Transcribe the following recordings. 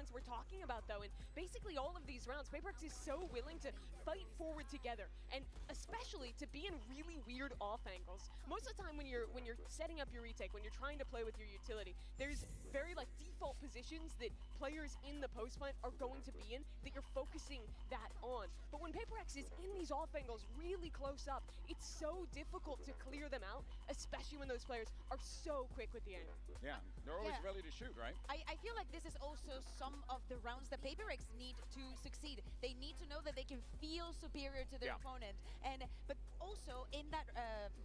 ones we're talking about, though. And basically all of these rounds, PRX is so willing to fight forward together, and especially to be in really weird off angles. Most of the time when you're setting up your retake, when you're trying to play with your utility, there's very like default positions that players in the post plant are going to be in that you're focusing that on. But when PRX is in these off angles really close up, it's so difficult to clear them out, especially when those players are so quick with the aim. Yeah, they're always ready to shoot, right? I feel like this is also some of the rounds that PRX need to succeed. They need to know that they can feel superior to their opponent. But also in that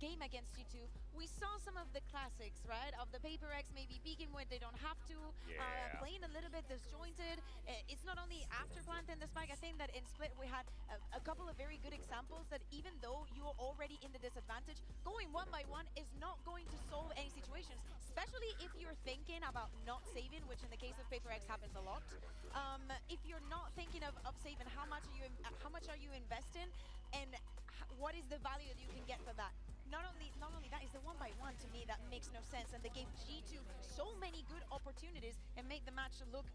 game against G2, we saw some of the classics, right? Of the PRX maybe peeking when they don't have to, playing a little bit disjointed. It's not only after planting the spike. I think that in Split we had a couple of very good examples that even though you're already in the disadvantage, going one by one is not going to solve any situations, especially if you're thinking about not saving, which in the case of PRX happens a lot. If you're not thinking of saving, how much are you investing, and what is the value that you can get for that? Not only that, is the one by one to me that makes no sense, and they gave G2 so many good opportunities and made the match look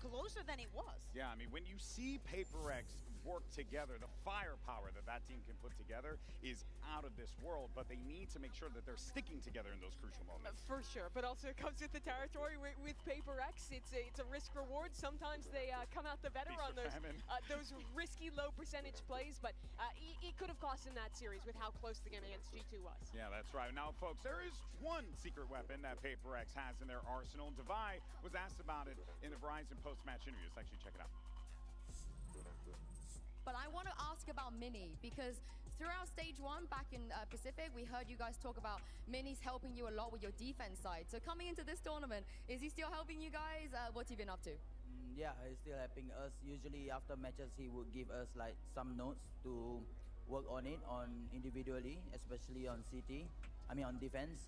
closer than it was. Yeah, I mean, when you see PRX work together, the firepower that team can put together is out of this world, but they need to make sure that they're sticking together in those crucial moments. For sure, but also it comes with the territory with PRX. It's a risk reward. Sometimes they come out the better on those risky low percentage plays, but it could have cost them that series with how close the game against G2 was. Yeah, that's right. Now, folks, there is one secret weapon that PRX has in their arsenal. Devi was asked about it in the Verizon post-match interview. Let's actually check it out. But I want to ask about Mini, because throughout stage one back in Pacific, we heard you guys talk about Mini's helping you a lot with your defense side. So coming into this tournament, is he still helping you guys? What have you been up to? Yeah, he's still helping us. Usually after matches, he would give us like some notes to work on it, on individually, especially on CT, on defense.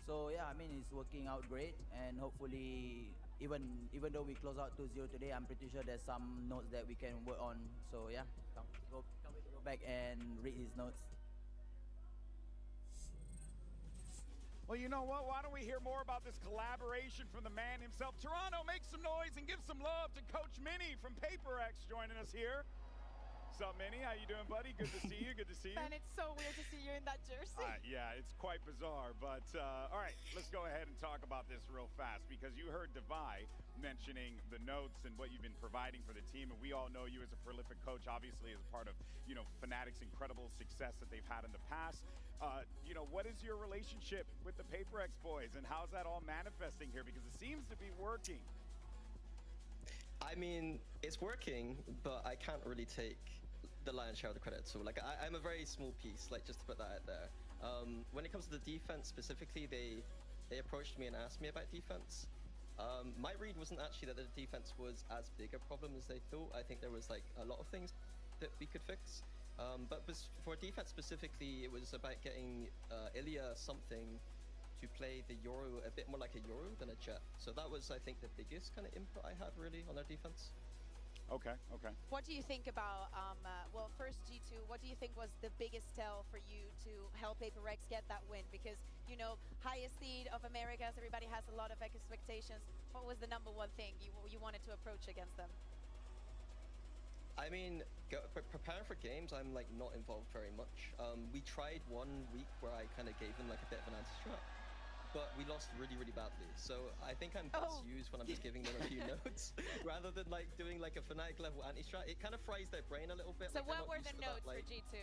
So yeah, I mean, it's working out great, and hopefully, even though we close out 2-0 today, I'm pretty sure there's some notes that we can work on. So yeah, can't wait to go back and read his notes. Well, you know what? Why don't we hear more about this collaboration from the man himself? Toronto, make some noise and give some love to Coach Mini from PRX joining us here. What's up, Minnie? How you doing, buddy? Good to see you. Good to see you. Man, it's so weird to see you in that jersey. Yeah, it's quite bizarre. But all right, let's go ahead and talk about this real fast, because you heard Devi mentioning the notes and what you've been providing for the team, and we all know you as a prolific coach, obviously as a part of Fnatic's incredible success that they've had in the past. What is your relationship with the PRX boys, and how's that all manifesting here? Because it seems to be working. I mean, it's working, but I can't really take the lion's share of the credit. So like, I'm a very small piece, like, just to put that out there. When it comes to the defense specifically, they approached me and asked me about defense. My read wasn't actually that the defense was as big a problem as they thought. I think there was like a lot of things that we could fix. But for defense specifically, it was about getting Ilya something to play the Euro a bit more like a Euro than a Jet. So that was, I think, the biggest kind of input I had really on their defense. Okay. What do you think about, well, first G2, what do you think was the biggest tell for you to help PRX get that win? Because, highest seed of Americas, everybody has a lot of expectations. What was the #1 thing you wanted to approach against them? I mean, preparing for games, I'm like not involved very much. We tried 1 week where I kind of gave them like a bit of an anti-strat, but we lost really, really badly. So I think I'm best used when I'm just giving them a few notes rather than like doing like a Fnatic level anti-strat. It kind of fries their brain a little bit. So like, what were the notes for G2?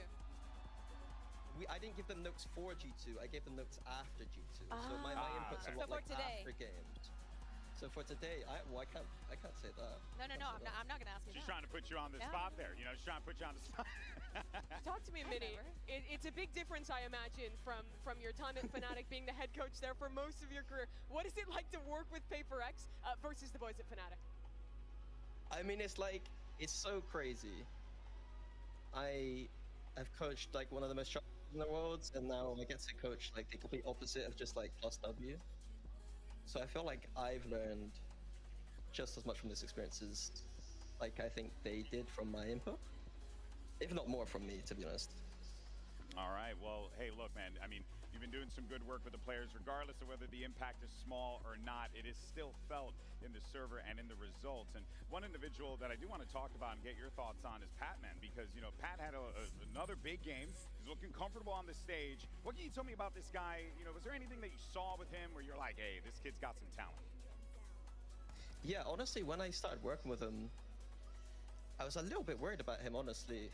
I didn't give them notes for G2. I gave them notes after G2. So my inputs are what, like after games. So for today, I can't say that. No, I'm not gonna ask you. She's trying to put you on the spot there. She's trying to put you on the spot. Talk to me, Minnie. It's a big difference, I imagine, from your time at Fnatic, being the head coach there for most of your career. What is it like to work with PRX versus the boys at Fnatic? I mean, it's so crazy. I have coached like one of the most strong in the world, and now I get to coach like the complete opposite of just like plus W. So I feel like I've learned just as much from this experience as like I think they did from my input, if not more from me, to be honest. All right. Well, hey, look, man. I mean, you've been doing some good work with the players, regardless of whether the impact is small or not. It is still felt in the server and in the results. And one individual that I do want to talk about and get your thoughts on is Patman, because, you know, Pat had another big game. He's looking comfortable on the stage. What can you tell me about this guy? You know, was there anything that you saw with him where you're like, hey, this kid's got some talent? Yeah, honestly, when I started working with him, I was a little bit worried about him, honestly.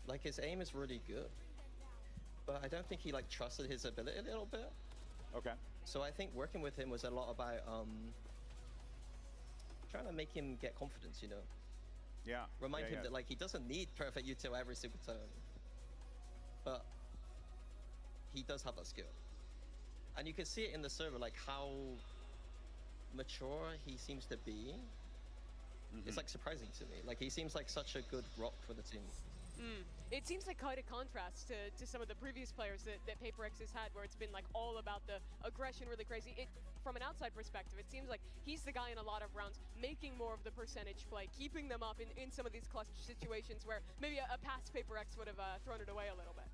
Like, his aim is really good, but I don't think he, like, trusted his ability a little bit. Okay. So I think working with him was a lot about trying to make him get confidence, you know? Yeah. Remind him that, like, he doesn't need perfect util every single turn. But he does have that skill. And you can see it in the server, like, how mature he seems to be. It's, like, surprising to me. Like, he seems like such a good rock for the team. It seems like quite a contrast to some of the previous players that PRX has had, where it's been like all about the aggression, really crazy. From an outside perspective, it seems like he's the guy in a lot of rounds making more of the percentage play, keeping them up in some of these clutch situations where maybe a past PRX would have thrown it away a little bit.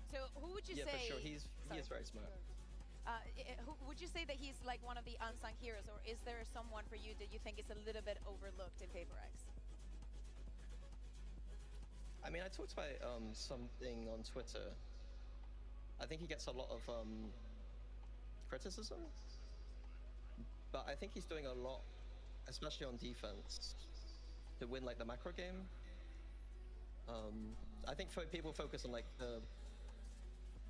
So who would you Yeah, say? for sure. He is very smart. Who would you say that he's like one of the unsung heroes, or is there someone for you that you think is a little bit overlooked in PRX? I mean, I talked about something on Twitter. I think he gets a lot of criticism, but I think he's doing a lot, especially on defense, to win like the macro game. I think people focus on like the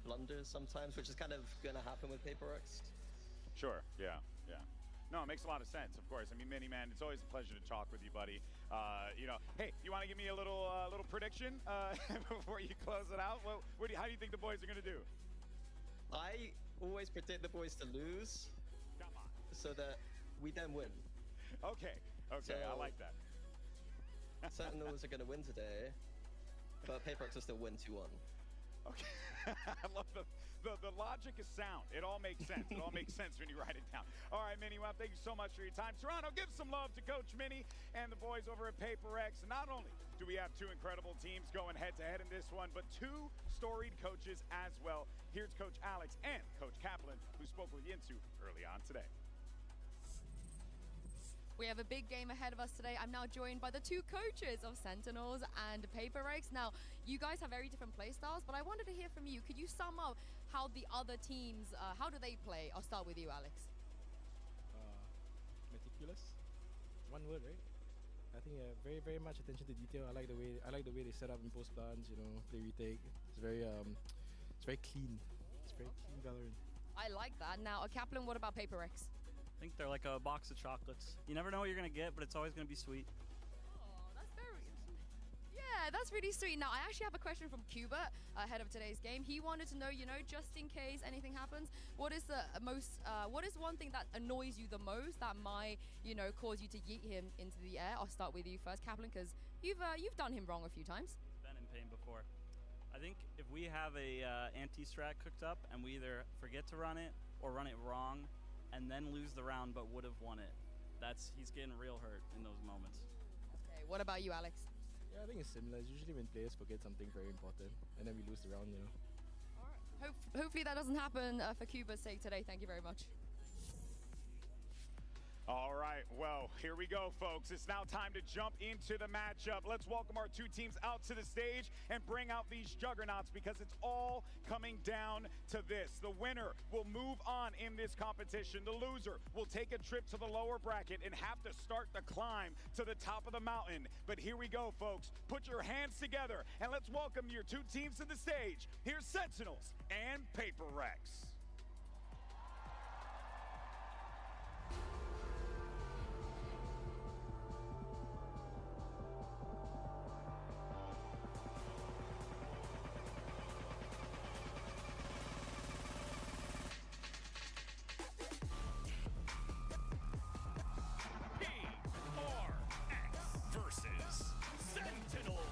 blunders sometimes, which is kind of gonna happen with PRX. Sure. Yeah. No, it makes a lot of sense, of course. I mean, Mini Man, it's always a pleasure to talk with you, buddy. You know, hey, you want to give me a little prediction before you close it out? How do you think the boys are going to do? I always predict the boys to lose. Come on. So that we then win. Okay, So, I like that. Sentinels are going to win today, but PRX will still win 2-1. Okay. I love the logic is sound. It all makes sense. It all makes sense when you write it down. All right, Mini, well, thank you so much for your time. Toronto, give some love to Coach Mini and the boys over at PRX. Not only do we have two incredible teams going head-to-head in this one, but two storied coaches as well. Here's Coach Alex and Coach Kaplan, who spoke with Yinsu early on today. We have a big game ahead of us today. I'm now joined by the two coaches of Sentinels and PRX. Now, you guys have very different play styles, but I wanted to hear from you. Could you sum up how the other teams, how do they play? I'll start with you, Alex. Meticulous. One word, right? I think very, very much attention to detail. I like the way they set up in post plans. You know, play retake. It's very clean. It's very clean Valorant. I like that. Now, Kaplan, what about PRX? I think they're like a box of chocolates. You never know what you're gonna get, but it's always gonna be sweet. Oh, that's yeah, that's really sweet. Now, I actually have a question from Cuba ahead of today's game. He wanted to know, you know, just in case anything happens, what is one thing that annoys you the most that might, you know, cause you to yeet him into the air? I'll start with you first, Kaplan, because you've done him wrong a few times. Been in pain before. I think if we have a anti-strat cooked up and we either forget to run it or run it wrong, and then lose the round but would have won it, he's getting real hurt in those moments. Okay, what about you, Alex? Yeah, I think it's similar. It's usually when players forget something very important and then we lose the round, you know. All right. Hopefully that doesn't happen for Cuba's sake today. Thank you very much. All right, well, here we go, folks. It's now time to jump into the matchup. Let's welcome our two teams out to the stage and bring out these juggernauts, because it's all coming down to this. The winner will move on in this competition. The loser will take a trip to the lower bracket and have to start the climb to the top of the mountain. But here we go, folks. Put your hands together and let's welcome your two teams to the stage. Here's Sentinels and PRX. Versus Sentinels.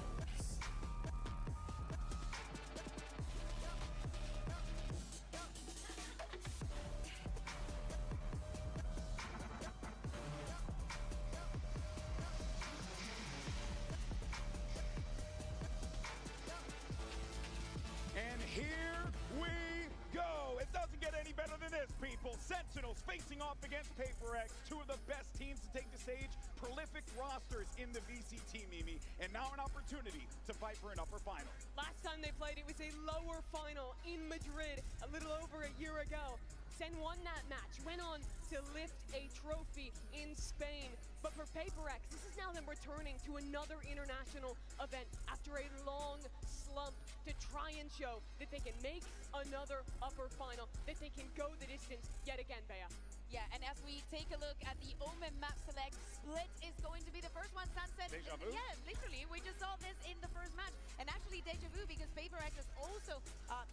Sentinels facing off against PRX, two of the best teams to take the stage, prolific rosters in the VCT, Mimi, and now an opportunity to fight for an upper final. Last time they played, it was a lower final in Madrid a little over a year ago. SEN won that match, went on to lift a trophy in Spain. But for PRX, this is now them returning to another international event after a long slump to try and show that they can make another upper final, that they can go the distance yet again, Bea. Yeah, and as we take a look at the Omen map select, Split is going to be the first one. Sunset. Deja vu? Yeah, literally, we just saw this in the first match. And actually, deja vu because PRX has also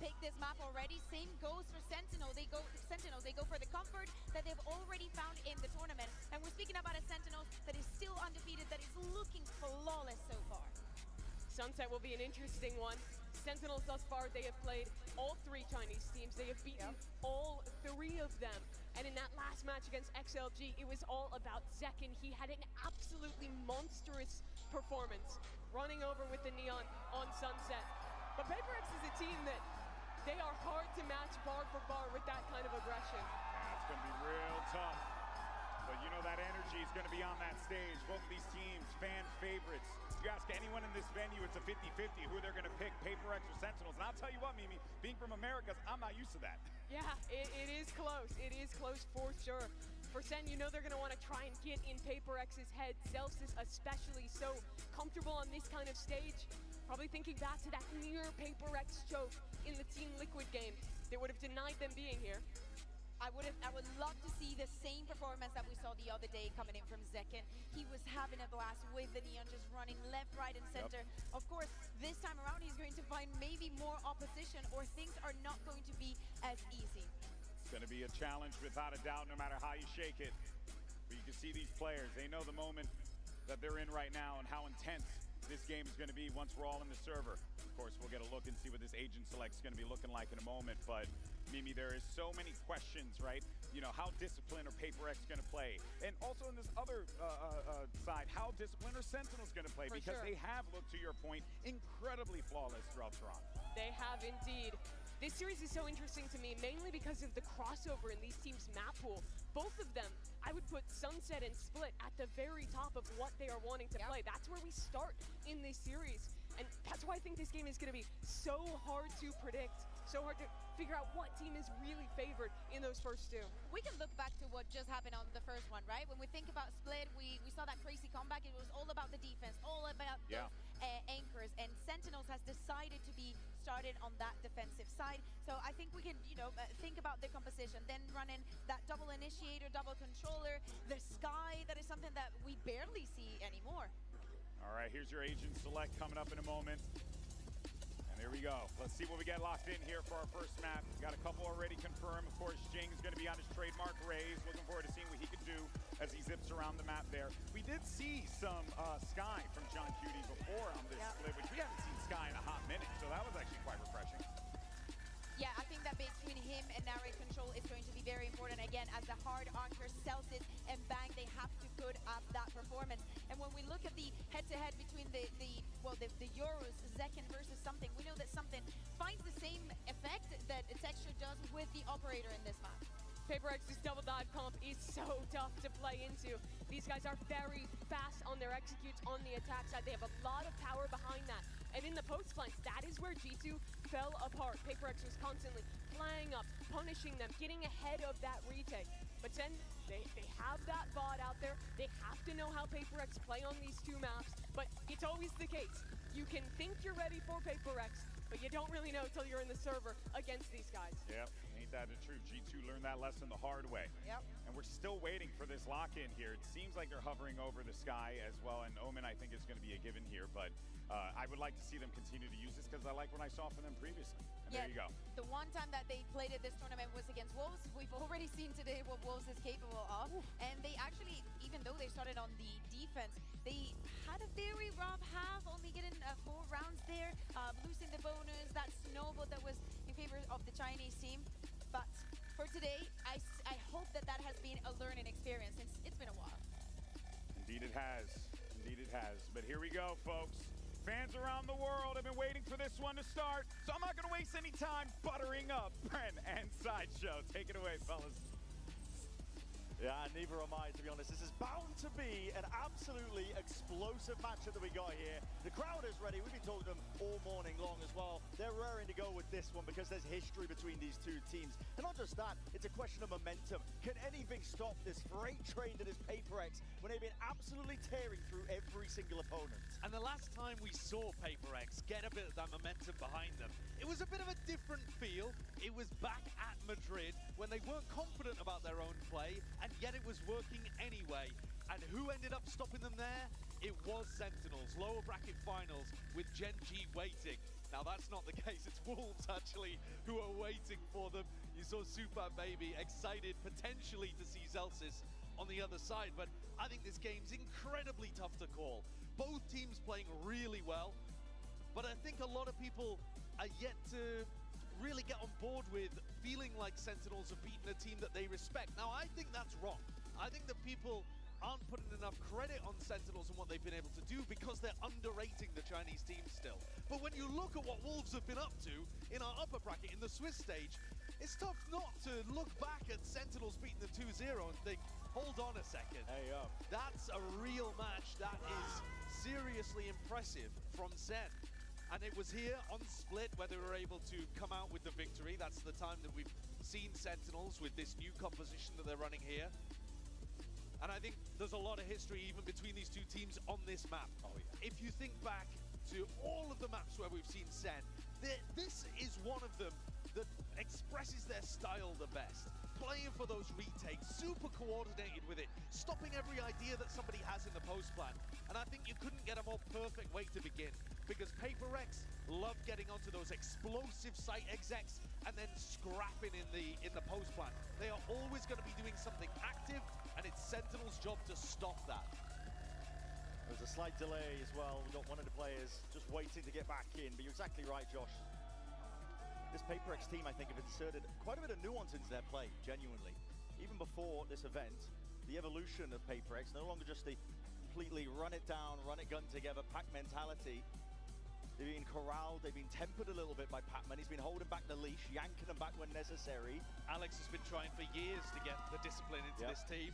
picked this map already. Same goes for Sentinels. They go for the comfort that they've already found in the tournament. And we're speaking about a Sentinels that is still undefeated, that is looking flawless so far. Sunset will be an interesting one. Sentinels thus far, they have played all 3 Chinese teams. They have beaten all 3 of them. And in that last match against XLG, it was all about Zekken. He had an absolutely monstrous performance, running over with the Neon on Sunset. But PRX is a team that they are hard to match bar for bar with that kind of aggression. Yeah, it's going to be real tough. But you know that energy is going to be on that stage. Both of these teams, fan favorites. You ask anyone in this venue, it's a 50-50 who they're going to pick, PRX or Sentinels. And I'll tell you what, Mimi, being from Americas, I'm not used to that. Yeah, it is close. It is close for sure. For SEN, you know they're going to want to try and get in PRX's head. Celsius especially so comfortable on this kind of stage. Probably thinking back to that near PRX choke in the Team Liquid game that would have denied them being here. I would love to see the same performance that we saw the other day coming in from Zekken. He was having a blast with the Neon, just running left, right, and center. Of course, this time around, he's going to find maybe more opposition, or things are not going to be as easy. It's going to be a challenge without a doubt, no matter how you shake it. But you can see these players, they know the moment that they're in right now and how intense this game is going to be once we're all in the server. Of course, we'll get a look and see what this agent select is going to be looking like in a moment, but Mimi, there is so many questions, right? You know, how disciplined are PRX going to play? And also in this other side, how disciplined are Sentinels going to play? Because they have looked, to your point, incredibly flawless throughout Toronto. They have indeed. This series is so interesting to me, mainly because of the crossover in these teams' map pool. Both of them, I would put Sunset and Split at the very top of what they are wanting to play. That's where we start in this series. And that's why I think this game is going to be so hard to predict, so hard to figure out what team is really favored in those first 2. We can look back to what just happened on the first one, right? When we think about Split, we saw that crazy comeback. It was all about the defense, all about those anchors. And Sentinels has decided to be started on that defensive side. So I think we can, think about the composition. Then running that double initiator, double controller, the Sky, that is something that we barely see anymore. All right, here's your agent select coming up in a moment. And there we go. Let's see what we get locked in here for our first map. Got a couple already confirmed. Of course, GENG is going to be on his trademark raise. Looking forward to seeing what he can do as he zips around the map there. We did see some Sky from John Cutie before on this split, which we haven't seen Sky in a hot minute, so that was actually quite refreshing. Yeah, I think that between him and narrate control is going to be very important. Again, as the hard anchor, Celsius and Bang, they have to put up that performance. And when we look at the head-to-head between the Euros, Zekken versus Something, we know that Something finds the same effect that Texture does with the operator in this map. PRX's double dive comp is so tough to play into. These guys are very fast on their executes on the attack side. They have a lot of power behind that. And in the post flanks, that is where G2 fell apart. PRX was constantly flying up, punishing them, getting ahead of that retake. But then they have that bot out there. They have to know how PRX play on these 2 maps. But it's always the case. You can think you're ready for PRX, but you don't really know till you're in the server against these guys. Yep, ain't that the truth? G2 learned that lesson the hard way. Yep. And we're still waiting for this lock-in here. It seems like they're hovering over the Sky as well, and Omen, I think, is going to be a given here, but I would like to see them continue to use this because I like what I saw from them previously. And there you go. The one time that they played at this tournament was against Wolves. We've already seen today what Wolves is capable of. And they actually, even though they started on the defense, they had a very rough half, only getting 4 rounds there, losing the bonus, that snowball that was in favor of the Chinese team. But for today, I hope that has been a learning experience since it's been a while. Indeed it has. Indeed it has. But here we go, folks. Fans around the world have been waiting for this one to start, so I'm not going to waste any time buttering up Bren and Sideshow. Take it away, fellas. Yeah, neither am I, to be honest. This is bound to be an absolutely explosive matchup that we got here. The crowd is ready. We've been talking to them all morning long as well. They're raring to go with this one because there's history between these two teams. And not just that, it's a question of momentum. Can anything stop this freight train that is PRX when they've been absolutely tearing through every single opponent? And the last time we saw PRX get a bit of that momentum behind them, it was a bit of a different feel. It was back at Madrid when they weren't confident about their own play, and yet it was working anyway. And who ended up stopping them there? It was Sentinels, lower bracket finals with GENG waiting. Now that's not the case, it's Wolves actually who are waiting for them. You saw Super Baby excited potentially to see Zelsis on the other side, but I think this game's incredibly tough to call. Both teams playing really well, but I think a lot of people are yet to really get on board with feeling like Sentinels have beaten a team that they respect. Now, I think that's wrong. I think that people aren't putting enough credit on Sentinels and what they've been able to do because they're underrating the Chinese team still. But when you look at what Wolves have been up to in our upper bracket, in the Swiss stage, it's tough not to look back at Sentinels beating them 2-0 and think, hold on a second. Hey, that's a real match. That is seriously impressive from SEN. And it was here on Split where they were able to come out with the victory. That's the time that we've seen Sentinels with this new composition that they're running here. And I think there's a lot of history even between these two teams on this map. Oh, yeah. If you think back to all of the maps where we've seen SEN, this is one of them that expresses their style the best. Playing for those retakes, super coordinated with it, stopping every idea that somebody has in the post plan. And I think you couldn't get a more perfect way to begin, because PRX love getting onto those explosive site execs and then scrapping in the post plan. They are always going to be doing something active, and it's Sentinel's job to stop that. There's a slight delay as well. We've got one of the players just waiting to get back in, but you're exactly right, Josh. This PRX team, I think, have inserted quite a bit of nuance into their play, genuinely. Even before this event, the evolution of PRX, no longer just the completely run it down, run it gun together, pack mentality. They've been corralled, they've been tempered a little bit by Pacman. He's been holding back the leash, yanking them back when necessary. Alex has been trying for years to get the discipline into this team.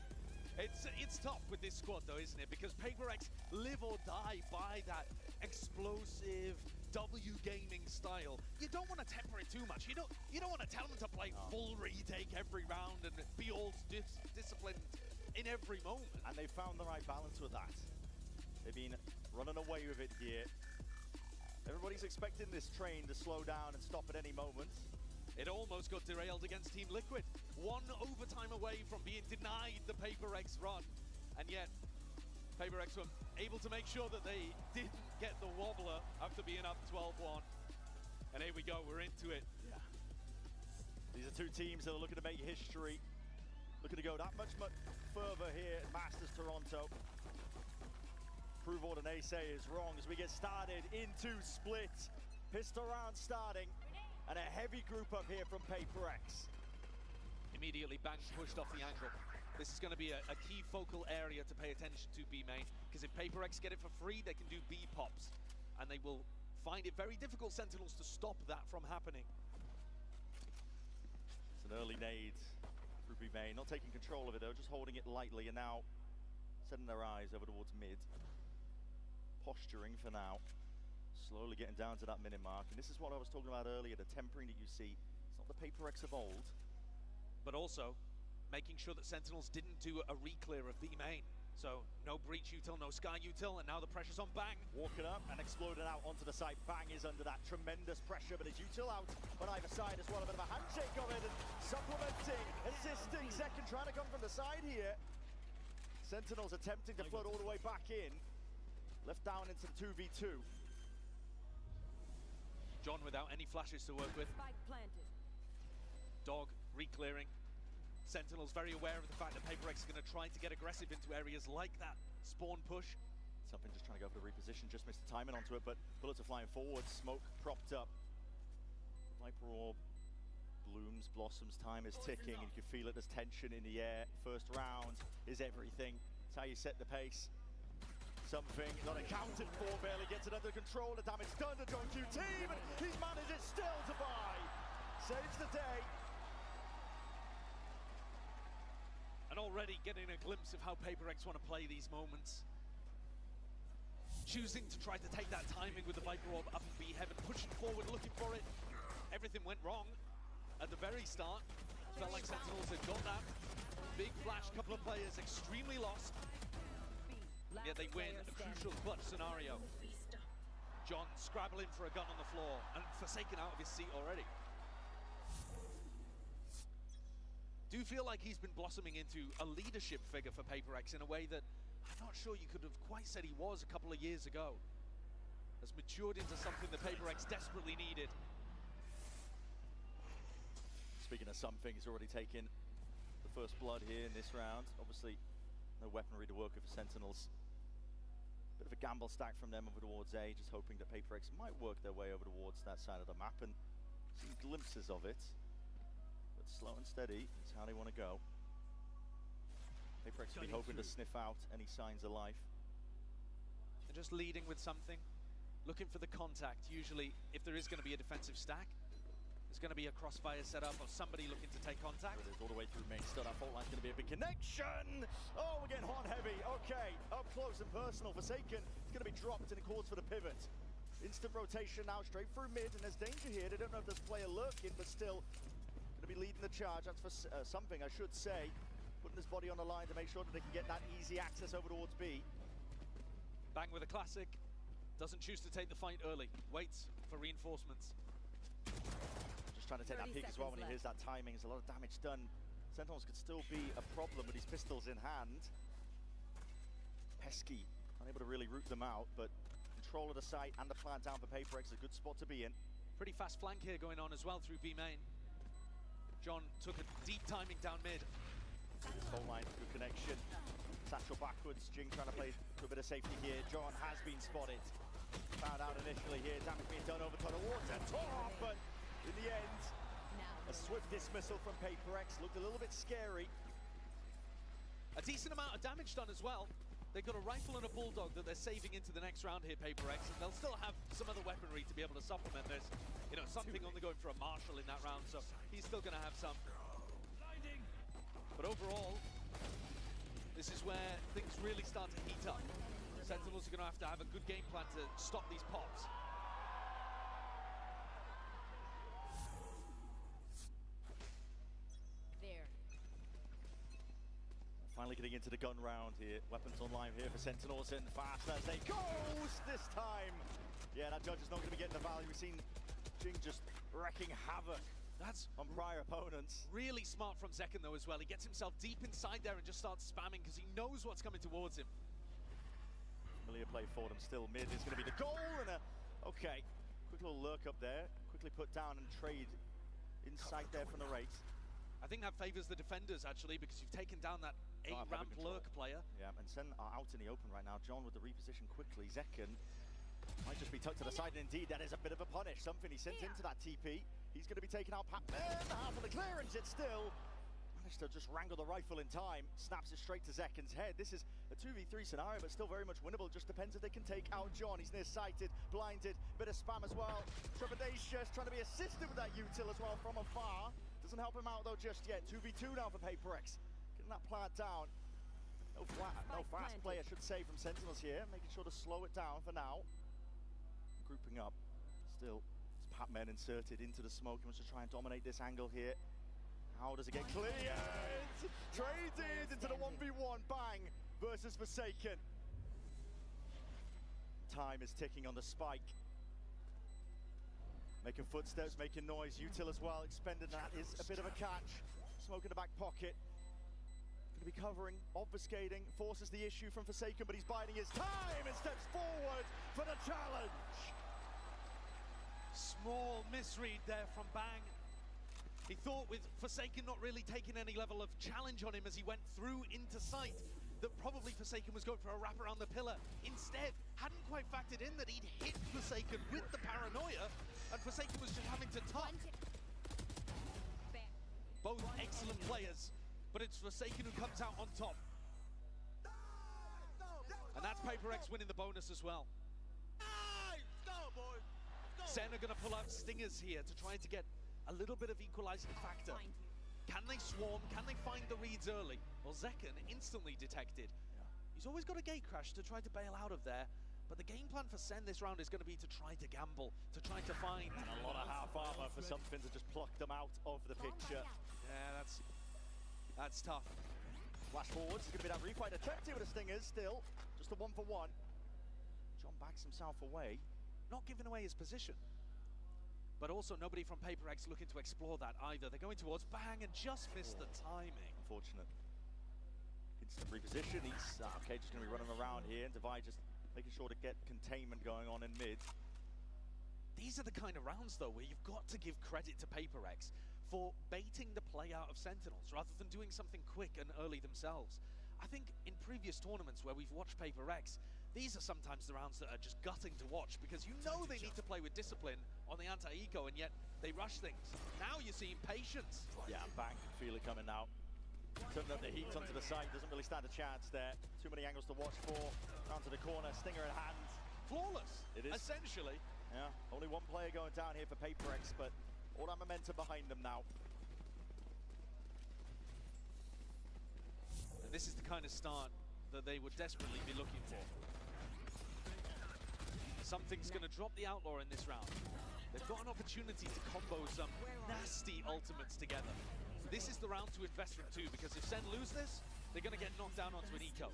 It's tough with this squad though, isn't it? Because PRX live or die by that explosive W gaming style. You don't want to temper it too much. You don't want to tell them to play full retake every round and be all disciplined in every moment. And they found the right balance with that. They've been running away with it here. Everybody's expecting this train to slow down and stop at any moment. It almost got derailed against Team Liquid. One overtime away from being denied the PRX run. And yet, PRX were able to make sure that they didn't get the wobbler after being up 12-1. And here we go, we're into it. Yeah. These are two teams that are looking to make history. Looking to go that much further here at Masters Toronto. Prove what an ace is wrong as we get started into Split. Pistol round starting. And a heavy group up here from PRX. Immediately Bang pushed off the angle. This is going to be a key focal area to pay attention to B main, because if PRX get it for free, they can do B pops. And they will find it very difficult, Sentinels, to stop that from happening. It's an early nade through B main, not taking control of it though, just holding it lightly and now setting their eyes over towards mid. Posturing for now. Slowly getting down to that minute mark, and this is what I was talking about earlier, the tempering that you see. It's not the PRX of old. But also, making sure that Sentinels didn't do a re-clear of B main. So, no breach util, no sky util, and now the pressure's on Bang. Walking up and exploding out onto the site. Bang is under that tremendous pressure, but his util out on either side as well. A bit of a handshake of it, and supplementing, assisting, second trying to come from the side here. Sentinels attempting to float all the way back in. Left down into the 2v2. John without any flashes to work with. Spike planted. Dog re-clearing. Sentinels very aware of the fact that PRX is going to try to get aggressive into areas like that spawn push. Something just trying to go for the reposition, just missed the timing onto it, but bullets are flying forward, smoke propped up. Viper Orb blooms, blossoms, time is ticking, and you can feel it, there's tension in the air. First round is everything. It's how you set the pace. Something not accounted for, barely gets it under control. The damage done to John Q team, and he's managed it still to buy. Saves the day. And already getting a glimpse of how PRX want to play these moments. Choosing to try to take that timing with the Viper Orb up and be heaven, pushing forward, looking for it. Everything went wrong at the very start. Felt like Sentinels had got that. Big flash, couple of players extremely lost. Yet they win a crucial clutch scenario. John scrabbling for a gun on the floor and Forsaken out of his seat already. Do feel like he's been blossoming into a leadership figure for PRX in a way that I'm not sure you could have quite said he was a couple of years ago. Has matured into something that PRX desperately needed. Speaking of something, he's already taken the first blood here in this round. Obviously, no weaponry to work with for Sentinels. Bit of a gamble stack from them over towards A, just hoping that PRX might work their way over towards that side of the map, and seen glimpses of it. But slow and steady is how they want to go. PRX will be hoping to sniff out any signs of life. They're just leading with something, looking for the contact. Usually, if there is going to be a defensive stack, there's going to be a crossfire setup or somebody looking to take contact. It is all the way through main. Still, that fault line's going to be a big connection. Oh, we're getting hot and heavy. Okay, up close and personal. Forsaken is going to be dropped and it calls for the pivot. Instant rotation now straight through mid, and there's danger here. They don't know if there's player lurking, but still going to be leading the charge. That's for something, I should say. Putting his body on the line to make sure that they can get that easy access over towards B. Bang with a classic. Doesn't choose to take the fight early. Waits for reinforcements. Just trying to take that peek as well when he hears that timing. There's a lot of damage done. Sentinels could still be a problem with his pistols in hand. Pesky, unable to really root them out, but control of the site and the plant down for PRX is a good spot to be in. Pretty fast flank here going on as well through B main. John took a deep timing down mid. Fault line, good connection. Satchel backwards, Jing trying to play to a bit of safety here. John has been spotted. Found out initially here, damage being done over tunnel water, top, but in the end, a swift dismissal from PRX. Looked a little bit scary. A decent amount of damage done as well. They've got a rifle and a bulldog that they're saving into the next round here, PRX, and they'll still have some other weaponry to be able to supplement this. You know, something only going for a Marshall in that round, so he's still going to have some. But overall, this is where things really start to heat up. Sentinels are going to have a good game plan to stop these pops. There. Finally getting into the gun round here. Weapons online here for Sentinels, and fast as they goes this time. Yeah, that judge is not going to be getting the value. We've seen Jing just wrecking havoc. That's on prior opponents. Really smart from Zekken though as well. He gets himself deep inside there and just starts spamming because he knows what's coming towards him. Familiar play for them. Still mid is going to be the goal, and okay, quick little lurk up there. Quickly put down and trade inside there from the right. I think that favors the defenders actually, because you've taken down that 8-ramp lurk player. Yeah, and Sen are out in the open right now. John with the reposition quickly. Zekken might just be tucked to the side, and indeed that is a bit of a punish. Something he sent into that TP. He's going to be taking out Pat-Man. Half of the clearance, it still managed to just wrangle the rifle in time. Snaps it straight to Zekken's head. This is a 2v3 scenario, but still very much winnable. Just depends if they can take out John. He's nearsighted, blinded, bit of spam as well. Trepidatious trying to be assisted with that util as well from afar. Doesn't help him out though just yet. 2v2 now for PRX. Getting that plant down. No fast play, I should say, from Sentinels here. Making sure to slow it down for now. Grouping up. Still, it's Pat-Men inserted into the smoke. He wants to try and dominate this angle here. How does it get cleared? Traded into the 1v1. Bang versus Forsaken. Time is ticking on the spike. Making footsteps, making noise. Util as well, expended. That is a bit of a catch. Smoke in the back pocket. Going to be covering, obfuscating, forces the issue from Forsaken, but he's biding his time and steps forward for the challenge. Small misread there from Bang. He thought with Forsaken not really taking any level of challenge on him as he went through into sight, that probably Forsaken was going for a wrap around the pillar. Instead, hadn't quite factored in that he'd hit Forsaken with the paranoia, and Forsaken was just having to tuck. Both excellent players, but it's Forsaken who comes out on top. And that's PRX winning the bonus as well. SEN are going to pull out stingers here to try to get a little bit of equalizing factor. Can they swarm? Can they find the reads early? Well, Zekken instantly detected. He's always got a gate crash to try to bail out of there. But the game plan for SEN this round is going to be to try to gamble, to try to find... And a lot of half armor for something to just pluck them out of the picture. Yeah, that's tough. Flash forwards, it's going to be that refight attempt here with the Stingers still. Just a 1-for-1. John backs himself away. Not giving away his position. But also nobody from PRX looking to explore that either. They're going towards bang and just missed the timing. Unfortunate. Instant reposition. He's okay, just going to be running around here. And Divide just making sure to get containment going on in mid. These are the kind of rounds, though, where you've got to give credit to PRX for baiting the play out of Sentinels rather than doing something quick and early themselves. I think in previous tournaments where we've watched PRX, these are sometimes the rounds that are just gutting to watch because you know they need to play with discipline on the anti-eco and yet they rush things. Now you're seeing patience. Yeah, Bang can feel it coming now. Turning up the heat onto the side, doesn't really stand a chance there. Too many angles to watch for. Down to the corner, Stinger in hand. Flawless, it is. Essentially. Yeah, only one player going down here for PRX, but all that momentum behind them now. And this is the kind of start that they would desperately be looking for. Something's going to drop the Outlaw in this round. They've got an opportunity to combo some nasty ultimates together. This is the round to invest in too, because if SEN lose this, they're going to get knocked down onto an eco.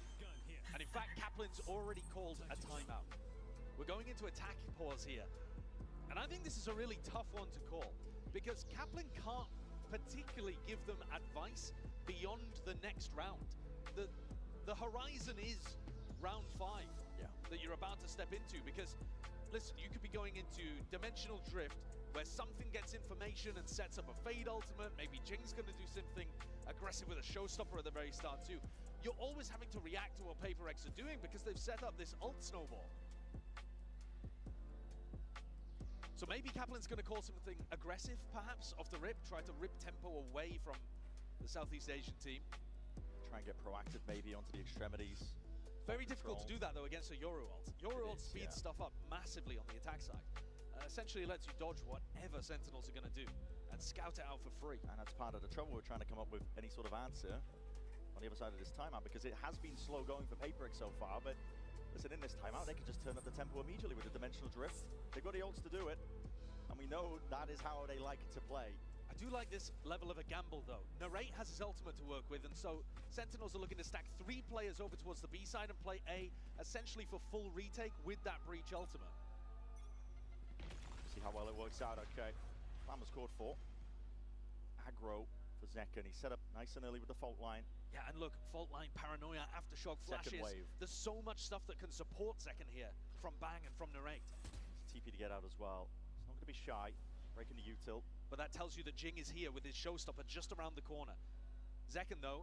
And in fact, Kaplan's already called a timeout. We're going into attack pause here. And I think this is a really tough one to call, because Kaplan can't particularly give them advice beyond the next round. The horizon is round 5 that you're about to step into, because listen, you could be going into dimensional drift where something gets information and sets up a fade ultimate. Maybe Jing's going to do something aggressive with a showstopper at the very start too. You're always having to react to what PRX are doing because they've set up this ult snowball. So maybe Kaplan's going to call something aggressive, perhaps, off the rip, try to rip tempo away from the Southeast Asian team. Try and get proactive maybe onto the extremities. Very difficult to do that, though, against a Yoru ult. Yoru ult speeds stuff up massively on the attack side. Essentially lets you dodge whatever Sentinels are going to do and scout it out for free. And that's part of the trouble. We're trying to come up with any sort of answer on the other side of this timeout, because it has been slow going for PRX so far, but listen, in this timeout, they can just turn up the tempo immediately with the dimensional drift. They've got the ults to do it, and we know that is how they like to play. I do like this level of a gamble, though. Narrate has his ultimate to work with, and so Sentinels are looking to stack 3 players over towards the B side and play A, essentially for full retake with that Breach ultimate. See how well it works out, okay. Plan was called for. Aggro for Zekken. He set up nice and early with the fault line. Yeah, and look, fault line, paranoia, aftershock flashes. Wave. There's so much stuff that can support Zekken here from Bang and from Narrate. TP to get out as well. He's not going to be shy. Breaking the util. But that tells you that Jing is here with his showstopper just around the corner. Zekken, though,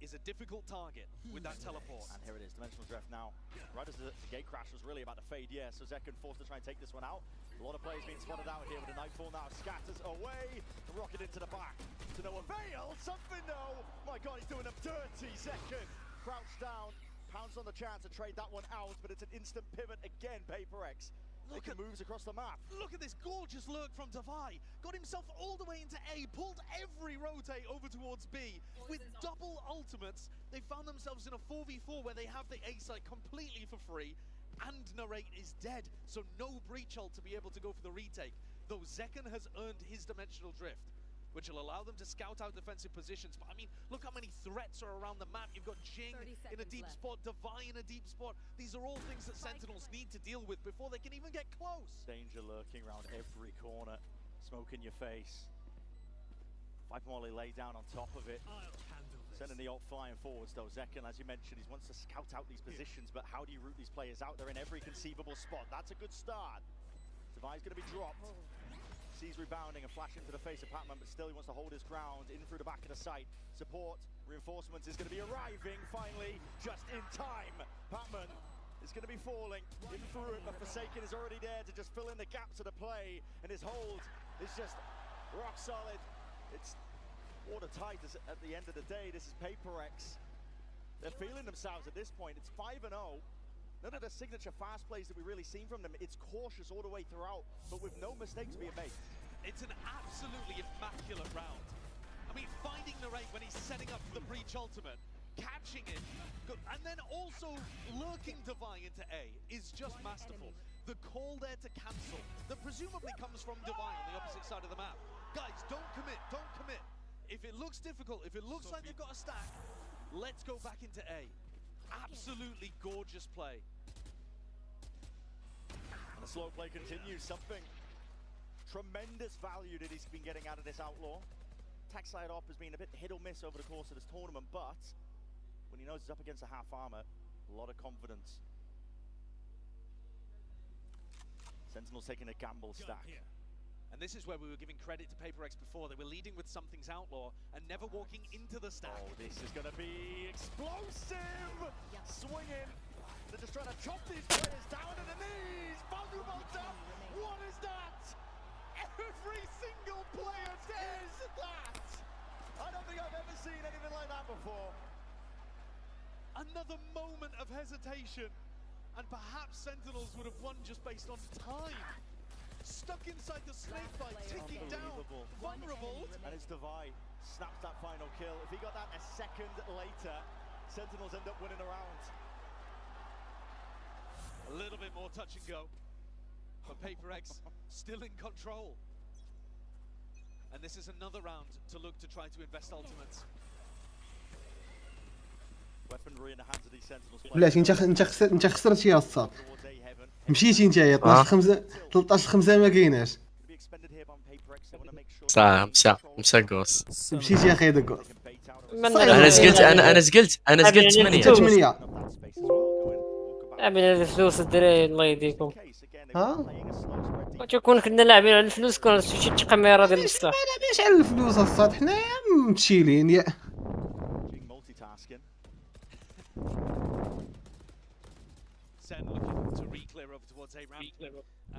is a difficult target with that teleport. And here it is, dimensional drift now. Right as the gate crash was really about to fade, yeah, so Zekken forced to try and take this one out. A lot of players being spotted out here with a Nightfall now. Scatters away, rocket into the back. To no avail, something though. My God, he's doing them dirty. Zekken crouched down, pounds on the chance to trade that one out, but it's an instant pivot again, PRX. Look at moves across the map. Look at this gorgeous lurk from Davai. Got himself all the way into A, pulled every rotate over towards B. With double ultimates, they found themselves in a 4v4 where they have the A site completely for free, and Narrate is dead, so no Breach ult to be able to go for the retake, though Zekken has earned his dimensional drift, which will allow them to scout out defensive positions. But I mean, look how many threats are around the map. You've got Jing in a deep spot, Davai in a deep spot. These are all things that Sentinels need to deal with before they can even get close. Danger lurking around every corner. Smoke in your face. Viper Molly lay down on top of it. Sending the ult flying forwards though. Zekken, as you mentioned, he wants to scout out these positions, but how do you root these players out? They're in every conceivable spot. That's a good start. Davai's going to be dropped. Sees rebounding and flash into the face of Patman, but still he wants to hold his ground in through the back of the site. Support, reinforcements is going to be arriving finally, just in time. Patman is going to be falling in through it, but Forsaken is already there to just fill in the gaps of the play, and his hold is just rock solid. It's watertight at the end of the day. This is PRX. They're feeling themselves at this point. It's 5-0. None of the signature fast plays that we've really seen from them. It's cautious all the way throughout, but with no mistakes being made. It's an absolutely immaculate round. each ultimate, catching it, and then also lurking Divine into A is just masterful. The call there to cancel that presumably comes from Divine on the opposite side of the map. Guys, don't commit, don't commit. If it looks difficult, if it looks like they've got a stack, let's go back into A. Absolutely gorgeous play. And the slow play continues. Something tremendous value that he's been getting out of this Outlaw. Attack side op has been a bit hit or miss over the course of this tournament, but when he knows he's up against a half armor, a lot of confidence. Sentinels taking a gamble stack. And this is where we were giving credit to PaperX before. They were leading with Something's Outlaw and never walking into the stack. Oh, this is going to be explosive! Swinging. They're just trying to chop these players down to the knees. Vulnerable dump. What is that? Every single player says that. I don't think I've ever seen anything like that before. Another moment of hesitation. And perhaps Sentinels would have won just based on time. Stuck inside the snake bite, ticking down, vulnerable. And it's Divine snaps that final kill. If he got that a second later, Sentinels end up winning a round. A little bit more touch and go. But PaperX still in control. And this is another round to look to try to invest ultimates. Weaponry in the hands of these Sentinels. انت خسرت يا اسطى مشيتي نتايا 13/5 ما كايناش صح مسا قوس مشيتي يا اخي دقوس انا زقلت 8 لاعبين على الفلوس الدراري الله يهديكم ها تكون كنا لاعبين على الفلوس كون شي كاميرا ديال بصح ما لاعبينش على الفلوس الصاد حنايا متشيلين يا SEN looking to re-clear over towards A-Ramp.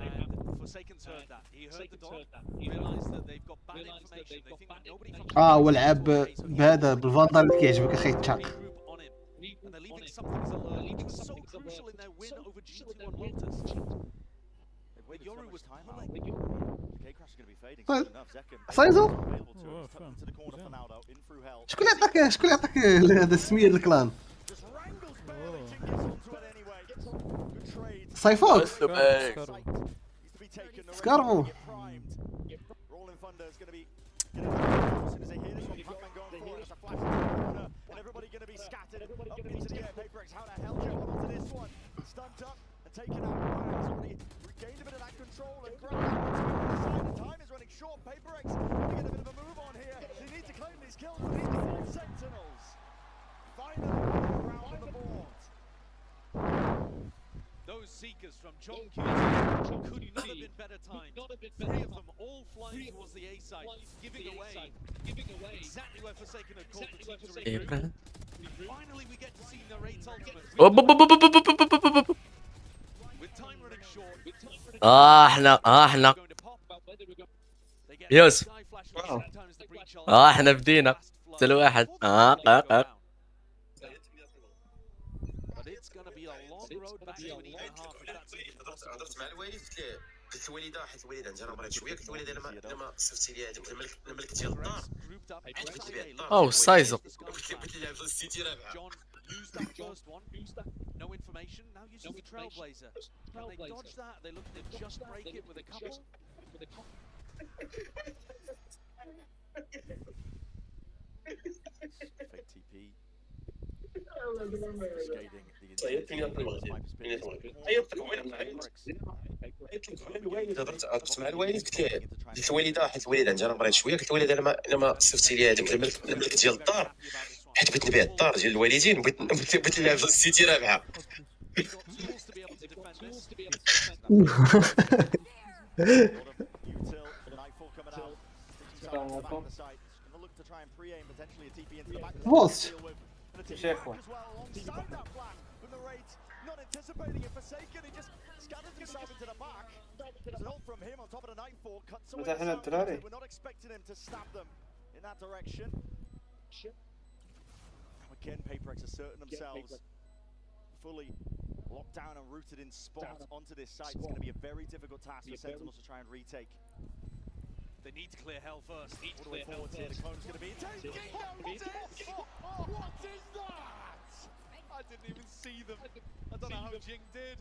And Forsaken's heard that. He heard the dog, realised that they've got bad information. They think that nobody from هو لعب بهذا بالفاندال اللي كيعجبك اخي تشاك and they're leaving something as a lure, which was so crucial in their win over G2 on Lotus. When Yoru was timeout, K-Crash is going to be fading soon enough. Zekken صايزو to the corner for now though, in through hell. شكون اللي عطاك هذا السميه الكلان صيفوك سكارفو Rolling Thunder is going to be as soon as they hear this one, Pac-Man going forward, that's a flash in the corner, and everybody going to be scattered up into the air. PaperX, how the hell do you hold on to this one? Stumped up and taken out. He's already regained a bit of that control and grabbed the side. The time is running short. PaperX going to get a bit of a move on here. They need to claim these kills for these Sentinels. Finally, around on the board. Those seekers from John Q could not have been better timed. Three of them all flying towards the A side, giving away exactly where Forsaken had called the team to regroup. Finally, we get to see Narrate's ultimate. With time running short. احنا يوسف احنا بدينا كل واحد هضرت مع الوالد قلت الوالده حيت الوالده عندها مريض شويه قلت الوالده لما صيفطتي لي هذيك الملك ديال الدار عاد قلت لي الدار او سايزو قلت لي في السيتي رابعه Use that first one. No information. Now uses the Trailblazer. Can they dodge that? They look to just break it with a couple. Fake TP. هضرت مع الوالد قلت الوالده حيت الوالده عندها مريض شويه قلت الوالده لما صيفطتي لي هذيك الملك ديال الدار حيت بغيت نبيع الدار ديال الوالدين بغيت نلعب في السيتي رابعه بوست not anticipating it, Forsaken, he just scatters himself into the back. There's an ult from him on top of the Nightfall, cuts away the sound. We're not expecting him to stab them in that direction. Now again, PaperX asserting themselves fully locked down and rooted in spot onto this site. It's going to be a very difficult task for Sentinels to try and retake. They need to clear hell first. All the way forward here, the clone's going to be taking notice! What is that? I didn't even see them. I don't know how Jing did.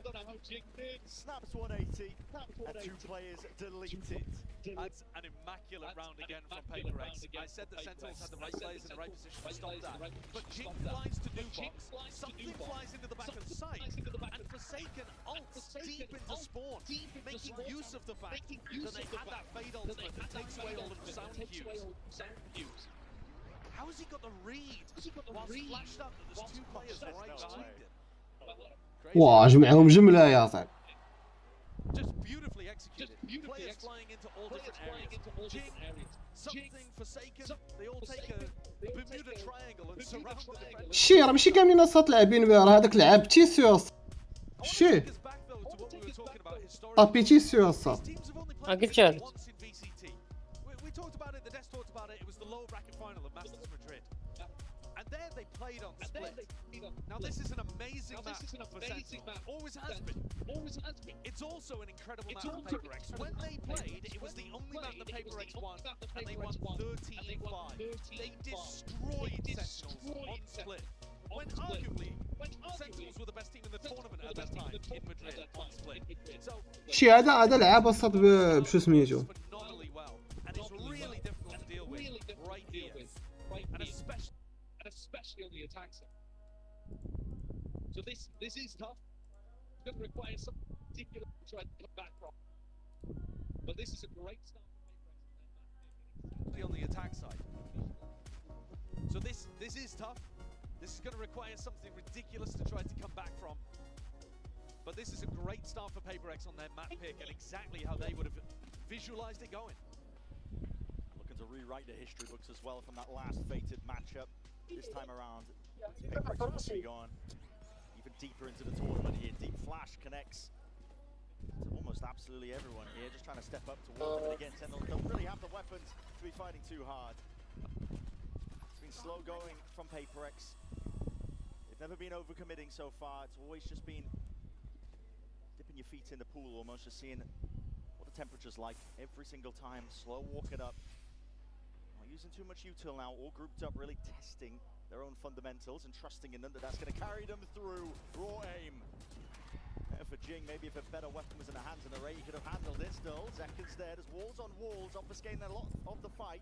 Snaps 180, and 2 players deleted. That's an immaculate round again from PRX. I said that Sentinels had the right players in the right position to stop that. But Jing flies to new box, something flies into the back of the site, and Forsaken ults deep into spawn, making use of the fact that they had that fade ultimate that takes away all of the sound cues. How has he got the read whilst flashed up that there's 2 players right behind him? واه جمعهم جمله يا صاحبي. Just beautifully executed. Players flying into all different areas. Jing, something Forsaken, they all take a Bermuda triangle and surround the defender. شي راه ماشي كاملين اصاط لاعبين بها، راه هذاك لعب تيسيو شي طابي تيسيو اصاط. قلت لك. We talked about it, the desk talked about it, it was the lower bracket final of Masters Madrid. And there they played on split. Now this is an amazing map for Sentinels. Always has been. It's also an incredible map for PRX. When they played, it was the only map that PRX won, and they won 13-5. They destroyed Sentinels on split. When arguably, Sentinels were the best team in the tournament at that time in Madrid on split. So شي هذا لعب اصاط بشو سميتو. phenomenally well, and it's really difficult to deal with right here, and especially on the attack side. So this is tough. It's going to require some particular to try to come back from. But this is a great start for PRX on the attack side. So this is tough. This is going to require something ridiculous to try to come back from. But this is a great start for PRX on their map pick and exactly how they would have visualized it going. Looking to rewrite the history books as well from that last fated matchup. This time around, PRX must be gone even deeper into the tournament here. Deep Flash connects to almost absolutely everyone here, just trying to step up towards them. And again, Sentinels don't really have the weapons to be fighting too hard. It's been slow going from PRX. They've never been overcommitting so far. It's always just been dipping your feet in the pool, almost just seeing what the temperature's like every single time. Slow walking up. Not using too much util now, all grouped up, really testing their own fundamentals and trusting in them that that's going to carry them through. Raw aim. For Jing, maybe if a better weapon was in the hands of the Ray, he could have handled it still. Zekin's there, there's walls on walls, obfuscating a lot of the fight.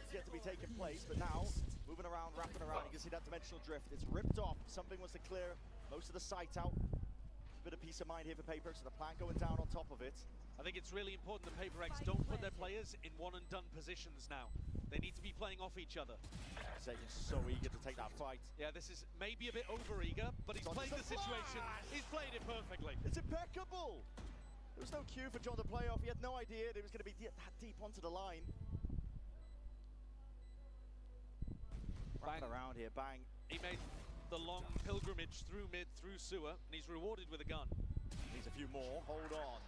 It's yet to be taking place, but now, moving around, wrapping around, you can see that dimensional drift. It's ripped off. Something was to clear most of the sight out. A bit of peace of mind here for PRX, so the plant going down on top of it. I think it's really important that PRX don't put their players in one-and-done positions now. They need to be playing off each other. Zekin's so eager to take that fight. Yeah, this is maybe a bit over-eager, but he's played the situation. He's played it perfectly. It's impeccable! There was no cue for John to play off. He had no idea that it was going to be that deep onto the line. Bang around here, bang. He made the long pilgrimage through mid, through sewer, and he's rewarded with a gun. Needs a few more, hold on.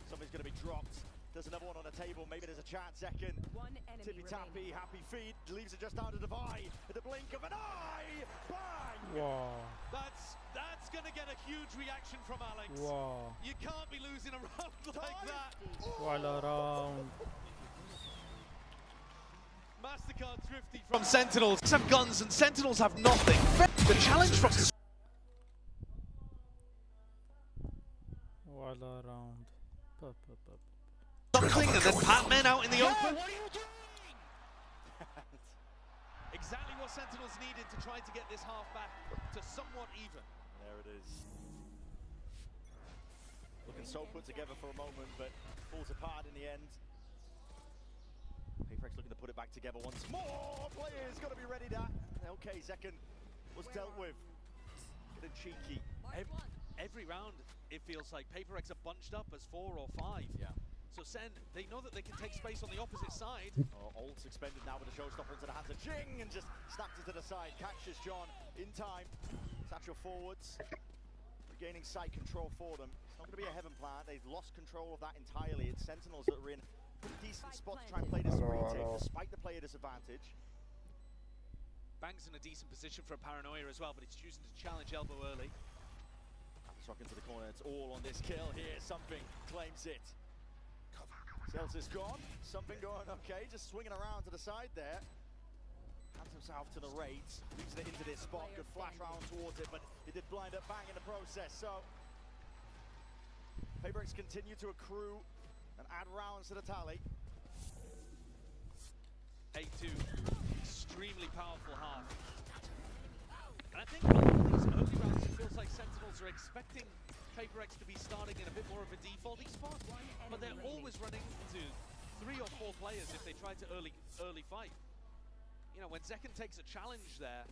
Something's going to be dropped. There's another one on the table, maybe there's a chance. Second, tippy-tappy, happy feet, leaves it just down to Devi. At the blink of an eye, bang! Wow. That's going to get a huge reaction from Alex. Wow. You can't be losing a round like that. VALORANT. MasterCard thrifty from Sentinels. Have guns and Sentinels have nothing. The challenge from VALORANT. something and then Pac-Man out in the open. What are you doing? Exactly what Sentinels needed to try to get this half back to somewhat even. There it is. Looking so put together for a moment, but falls apart in the end. PRX looking to put it back together once more. Players got to be ready to. Okay, Zekin was dealt with. Getting cheeky. Every round, it feels like PRX are bunched up as 4 or 5. Yeah. So Sen, they know that they can take space on the opposite side. Ult's expended now with a showstopper into the hands of Jing and just snaps it to the side. Catches John in time. Satchel forwards. Regaining site control for them. It's not going to be a heaven plan. They've lost control of that entirely. It's Sentinels that are in a decent spot to try and play this retake despite the player disadvantage. Bang's in a decent position for a paranoia as well, but he's choosing to challenge elbow early. Struck into the corner. It's all on this kill here. Something claims it. Cells is gone. Something going okay. Just swinging around to the side there. Hands himself to the raids. Using it into this spot. Good flash round towards it, but he did blind up bang in the process. So PRX continue to accrue and add rounds to the tally. 8-2, extremely powerful half. And I think in these early rounds, it feels like Sentinels are expecting PRX to be starting in a bit more of a defaulting spot, but they're always running into 3 or 4 players if they try to early fight. You know, when Zekken takes a challenge there,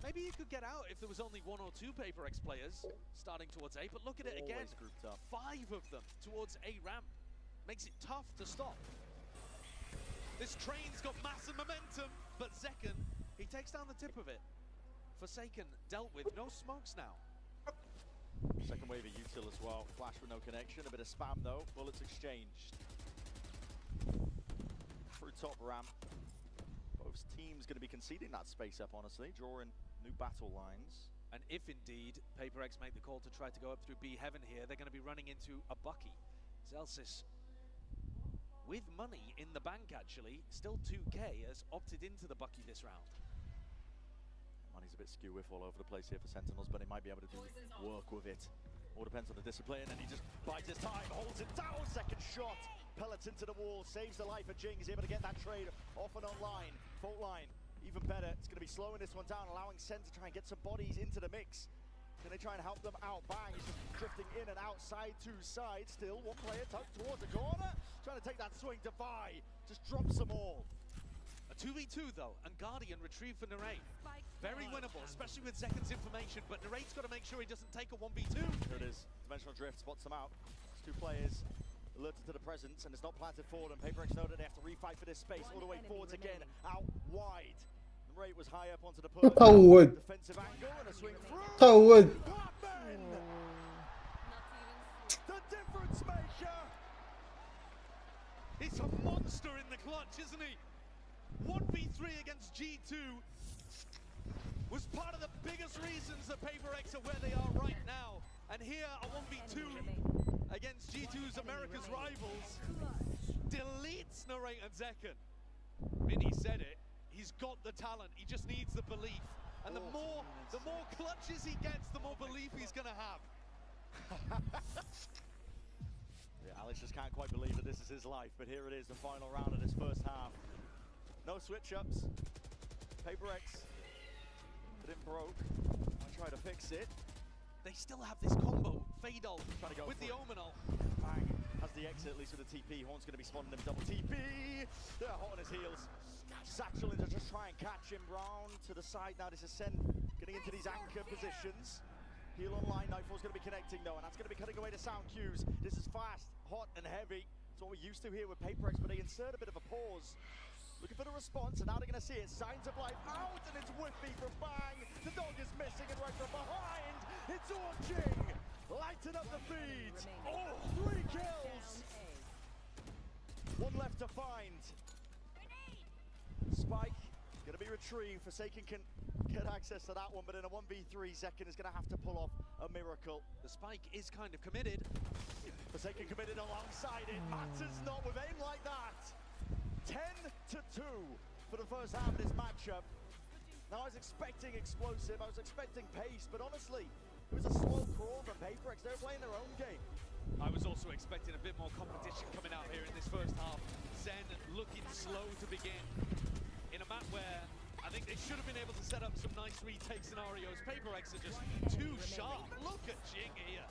maybe you could get out if there was only 1 or 2 PRX players starting towards A, but look at it again, 5 of them towards A ramp. Makes it tough to stop. This train's got massive momentum, but Zekken, he takes down the tip of it. Forsaken dealt with, no smokes now. Second wave of util as well. Flash with no connection, a bit of spam though. Bullets exchanged. Through top ramp. Both teams going to be conceding that space up, honestly, drawing new battle lines. And if indeed PRX make the call to try to go up through B heaven here, they're going to be running into a Bucky. Zelsis, with money in the bank actually, still 2k, has opted into the Bucky this round. Money's a bit skew-whiff all over the place here for Sentinels, but he might be able to do work with it. All depends on the discipline, and he just bides his time, holds it down, second shot. Pellets into the wall, saves the life of Jing, he's able to get that trade off and online. Fault line, even better, it's going to be slowing this one down, allowing Sen to try and get some bodies into the mix. Can they try and help them out? Bang, he's just drifting in and outside to side. Still, one player tucked towards the corner. Trying to take that swing. Defy just drops them all. A 2v2 though, and Guardian retrieved for Narade. Very winnable, especially with Zekken's information, but Narade's got to make sure he doesn't take a 1v2. Here it is. Dimensional Drift spots them out. It's 2 players alerted to the presence, and it's not planted forward, and PRX know that they have to refight for this space. All the way forwards again, out wide. Rate was high up onto the push. Defensive angle and a swing through. The difference maker. He's a monster in the clutch, isn't he? 1v3 against G2 was part of the biggest reasons that PRX are where they are right now. And here a 1v2 against G2's America's rivals deletes Narate and Zekken. Minnie said it. He's got the talent, he just needs the belief. And the more clutches he gets, the more belief he's gonna have. Yeah, Alex just can't quite believe that this is his life, but here it is, the final round of this first half. No switch-ups. PRX, but it broke. I try to fix it. They still have this combo, Fadol with the Omenal. Bang, has the exit, at least with the TP. Horn's gonna be spawning them double TP. They're hot on his heels. Satchel in to just try and catch him. Round to the side now. This is Sen getting into these anchor positions. Heal online. Nightfall's going to be connecting though, and that's going to be cutting away the sound cues. This is fast, hot, and heavy. It's what we're used to here with PRX, but they insert a bit of a pause. Looking for the response, and now they're going to see it. Signs of life out, and it's whiffy from Bang. The dog is missing, and right from behind, it's all Jing. Lighten up the feed. Oh, 3 kills. 1 left to find. Spike, gonna be retrieved. Forsaken can get access to that one, but in a 1v3, Zekken is gonna have to pull off a miracle. The Spike is kind of committed. Forsaken committed alongside it. Matters not with aim like that. 10-2 for the first half of this matchup. Now I was expecting explosive, I was expecting pace, but honestly, it was a slow crawl from PRX. They were playing their own game. I was also expecting a bit more competition coming out here in this first half. Zen looking slow to begin. In a map where I think they should have been able to set up some nice retake scenarios. PRX are just too sharp. Look at Jing here.